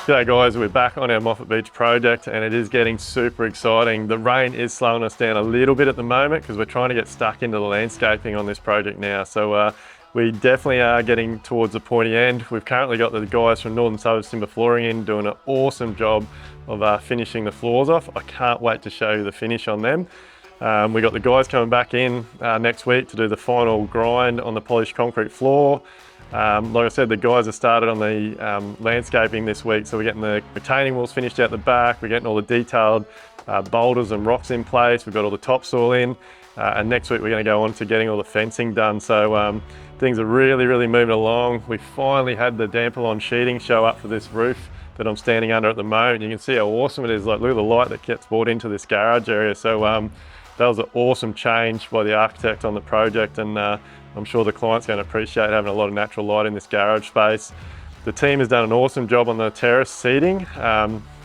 G'day guys, we're back on our Moffat Beach project and it is getting super exciting. The rain is slowing us down a little bit at the moment because we're trying to get stuck into the landscaping on this project now. So we definitely are getting towards the pointy end. We've currently got the guys from Northside Timber flooring in doing an awesome job of finishing the floors off. I can't wait to show you the finish on them. We got the guys coming back in next week to do the final grind on the polished concrete floor. Like I said, the guys have started on the landscaping this week, so we're getting the retaining walls finished out the back, we're getting all the detailed boulders and rocks in place, we've got all the topsoil in, and next week we're going to go on to getting all the fencing done. So things are really moving along. We finally had the damper-on sheeting show up for this roof that I'm standing under at the moment. You can see how awesome it is. Like, look at the light that gets brought into this garage area. So that was an awesome change by the architect on the project, and I'm sure the client's going to appreciate having a lot of natural light in this garage space. The team has done an awesome job on the terrace seating.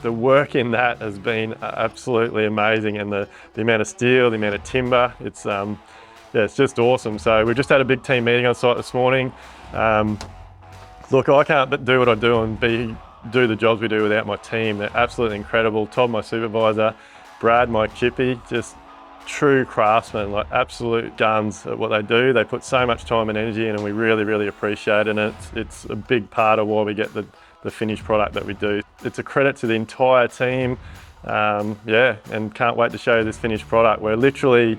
The work in that has been absolutely amazing, and the amount of steel, the amount of timber, it's just awesome. So we've just had a big team meeting on site this morning. Look, I can't do what I do and do the jobs we do without my team. They're absolutely incredible. Todd, my supervisor, Brad, my chippy, just true craftsmen, like absolute guns at what they do. They put so much time and energy in, and we really appreciate it, and it's a big part of why we get the finished product that we do. It's a credit to the entire team, and can't wait to show you this finished product. We're literally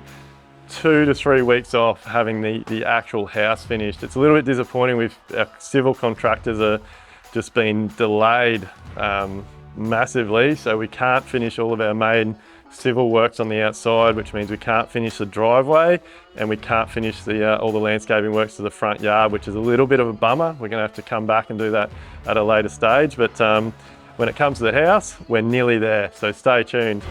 2 to 3 weeks off having the actual house finished. It's a little bit disappointing. Our civil contractors are just been delayed massively, so we can't finish all of our main civil works on the outside, which means we can't finish the driveway and we can't finish all the landscaping works to the front yard, which is a little bit of a bummer. We're going to have to come back and do that at a later stage, but when it comes to the house, we're nearly there, so stay tuned.